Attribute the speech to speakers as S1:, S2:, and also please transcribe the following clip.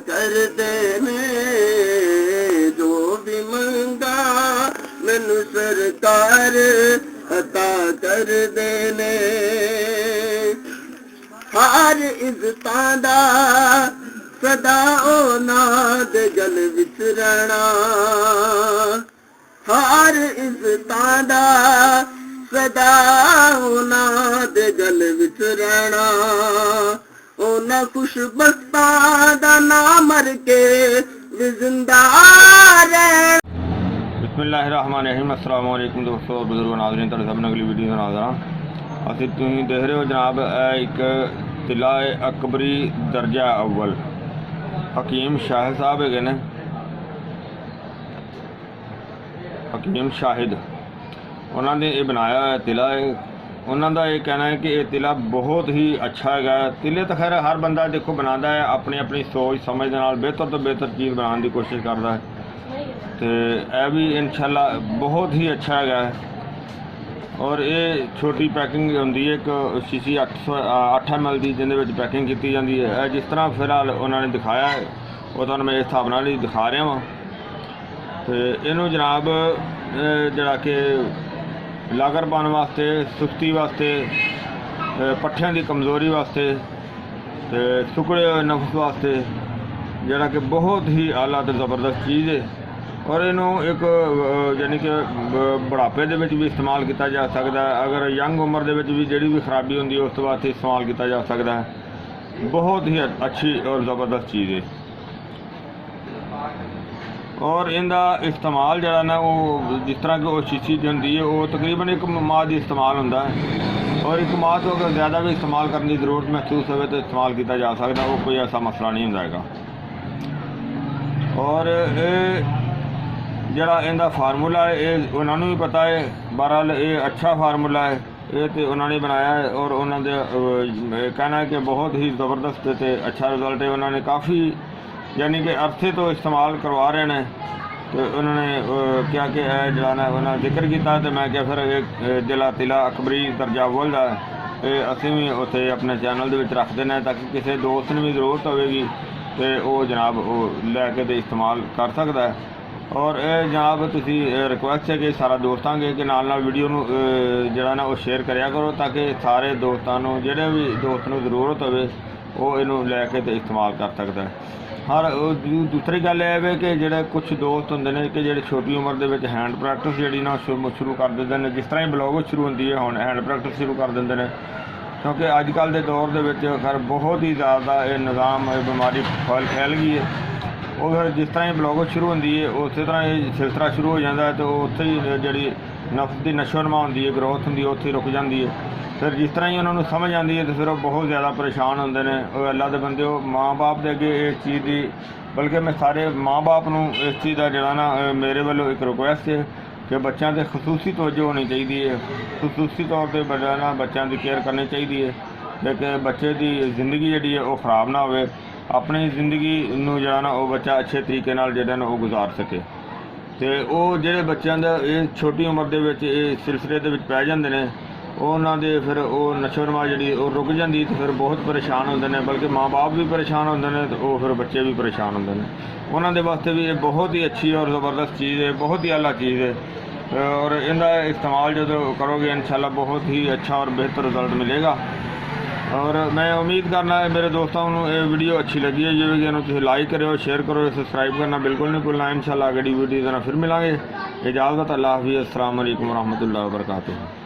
S1: ਕਰਦੇ ਨੇ ਜੋ ਵੀ ਮੰਗਾ ਮੈਨੂੰ ਸਰਕਾਰ ਅਤਾ ਕਰਦੇ ਨੇ। ਹਰ ਇੱਜ਼ਤਾਂ ਦਾ ਸਦਾ ਉਹਨਾਂ ਦੇ ਗਲ ਵਿੱਚ ਰਹਿਣਾ, ਹਰ ਇੱਜ਼ਤਾਂ ਦਾ ਸਦਾ ਉਹਨਾਂ ਦੇ ਗਲ ਵਿੱਚ ਰਹਿਣਾ। ਉਹਨਾਂ ਖੁਸ਼ਬਖਤਾਂ ਦਾ ਨਾਮ ਮਰ ਕੇ ਵੀ ਜ਼ਿੰਦਾ ਰਹਿਣਾ।
S2: बिस्मिल्लाहिर्रहमानिर्रहीम। अस्सलाम वालेकुम दोस्तों और बुजुर्ग नाज़रीन, तुहाडे सब अगली वीडियो ਦਾ ਨਾਜ਼ਰਾਂ ਅਸੀਂ ਤੁਸੀਂ ਦੇਖ ਰਹੇ ਹੋ ਜਨਾਬ ਇਹ ਇੱਕ ਤਿਲਾ ਅਕਬਰੀ ਦਰਜਾ ਅਵਲ ਹਕੀਮ ਸ਼ਾਹਿਦ ਸਾਹਿਬ ਹੈਗੇ ਨੇ, ਹਕੀਮ ਸ਼ਾਹਿਦ ਉਹਨਾਂ ਨੇ ਇਹ ਬਣਾਇਆ ਹੋਇਆ ਤਿਲਾ ਹੈ। ਉਹਨਾਂ ਦਾ ਇਹ ਕਹਿਣਾ ਹੈ ਕਿ ਇਹ ਤਿਲਾ ਬਹੁਤ ਹੀ ਅੱਛਾ ਹੈਗਾ। ਤਿਲੇ ਤਾਂ ਖੈਰ ਹਰ ਬੰਦਾ ਦੇਖੋ ਬਣਾਉਂਦਾ ਹੈ, ਆਪਣੀ ਆਪਣੀ ਸੋਚ ਸਮਝ ਦੇ ਨਾਲ ਬਿਹਤਰ ਤੋਂ ਬਿਹਤਰ ਚੀਜ਼ ਬਣਾਉਣ ਦੀ ਕੋਸ਼ਿਸ਼ ਕਰਦਾ ਹੈ। तो यह भी इंशाल्लाह बहुत ही अच्छा है। और ये छोटी पैकिंग होंगी है, एक शीशी 8 ml की जिन्हें पैकिंग की जाती है। जिस तरह फिलहाल उन्होंने दिखाया है वो तो मैं इस हिसाब नाल ही दिखा रहा वहाँ। तो इनू जनाब जरा कि लागर पाने वास्ते, सुस्ती वास्ते, पट्ठियां की कमज़ोरी वास्ते, तो सुकड़े नफ्स वास्ते जरा कि बहुत ही आला तो ज़बरदस्त चीज़ है। और इनू एक यानी कि बुढ़ापे दे विच भी इस्तेमाल किया जा सकता है। अगर यंग उम्र दे विच भी जिहड़ी भी खराबी होंदी है उस तो वास्ते इस्तेमाल किया जा सकता है। बहुत ही अच्छी और ज़बरदस्त चीज़ है। और इनका इस्तेमाल जरा ना वो जिस तरह की वो शीशी होंगी है वो तकरीबन एक माह की इस्तेमाल होंदा है। और एक माह तो अगर ज़्यादा भी इस्तेमाल करने की ज़रूरत महसूस हो तो इस्तेमाल किया जा सकता, वो कोई ऐसा मसला नहीं होगा। और जरा इनका फार्मूला है ये उन्होंने भी पता है, बहरहाल ये अच्छा फार्मूला है, ये तो उन्होंने बनाया है। और उन्होंने कहना है कि बहुत ही ज़बरदस्त तो अच्छा रिजल्ट है। उन्होंने काफ़ी यानी कि अरसे तो इस्तेमाल करवा रहे हैं। तो उन्होंने क्या कि जरा ना उन्होंने जिक्र किया तो मैं क्या फिर एक जिला तिला अकबरी दर्जा अव्वल का ये असीं भी उत्थे अपने चैनल दे विच रख देना ताकि किसी दोस्त ने भी ज़रूरत होगी तो वो जनाब वो लैके तो इस्तेमाल कर सकता है। और जनाब तुसी रिक्वेस्ट है कि सारा दोस्तों के कि नाल वीडियो जरा ना वो शेयर कराया करो ताकि सारे दोस्तों जेडे भी दोस्त को जरूरत हो वो इनू लैके तो इस्तेमाल कर सकता है। हर दूसरी गल यह है कि जोड़े कुछ दोस्त होंगे ने कि जो छोटी उम्र के हैंड प्रैक्टिस जी ना शुरू कर देते हैं। जिस तरह ही ब्लॉग शुरू होती है हुण हैंड प्रैक्टिस शुरू कर देंगे ने, क्योंकि अजकल के दौर के खैर बहुत ही ज़्यादा ये निज़ाम बीमारी फैल गई है। वो फिर जिस तरह ही ब्लॉग शुरू होती है उस तरह ही सिलसिला शुरू हो जाता है। तो उत्थे ही जी नफ्स की नशो नमा होंगी है, ग्रोथ होंगी है, उत्थे रुक जाती है। फिर जिस तरह ही उन्होंने समझ आती है तो फिर वो बहुत ज़्यादा परेशान होंगे ने। अल्लाह के बंदे माँ बाप के अगे इस चीज़ की, बल्कि मैं सारे माँ बाप को इस चीज़ का जरा ना मेरे वालों एक रिक्वेस्ट है कि बच्चों से खसूसी तवज्जो होनी चाहिए है। खसूसी तौर पर ना बच्चों की केयर करनी चाहिए है कि बच्चे की जिंदगी जी है वो ख़राब ना हो, अपनी जिंदगी जरा ना वो बच्चा अच्छे तरीके नाल जो वो गुजार सके। तो वो जोड़े बच्चों का ये छोटी उम्र के सिलसिले के पै जाते हैं उन्होंने फिर वो नशो नमा जी रुक जाती तो फिर बहुत परेशान होते हैं, बल्कि माँ बाप भी परेशान होते हैं तो वो फिर बच्चे भी परेशान होते हैं। उन्होंने वास्ते भी ये बहुत ही अच्छी और ज़बरदस्त चीज़ है, बहुत ही आला चीज़ है। और इनका इस्तेमाल जो करोगे इंशाल्लाह बहुत ही अच्छा और बेहतर रिजल्ट मिलेगा। और मैं उम्मीद करना है मेरे दोस्तों को ये वीडियो अच्छी लगी है जो कि लाइक करो, शेयर करो, सब्सक्राइब करना बिल्कुल नहीं भूलना। इंशाल्लाह अगली वीडियो फिर मिलेंगे। इजाज़त, अल्लाह हाफ़िज़, अस्सलाम वालेकुम रहमतुल्लाहि व बरकातुहू।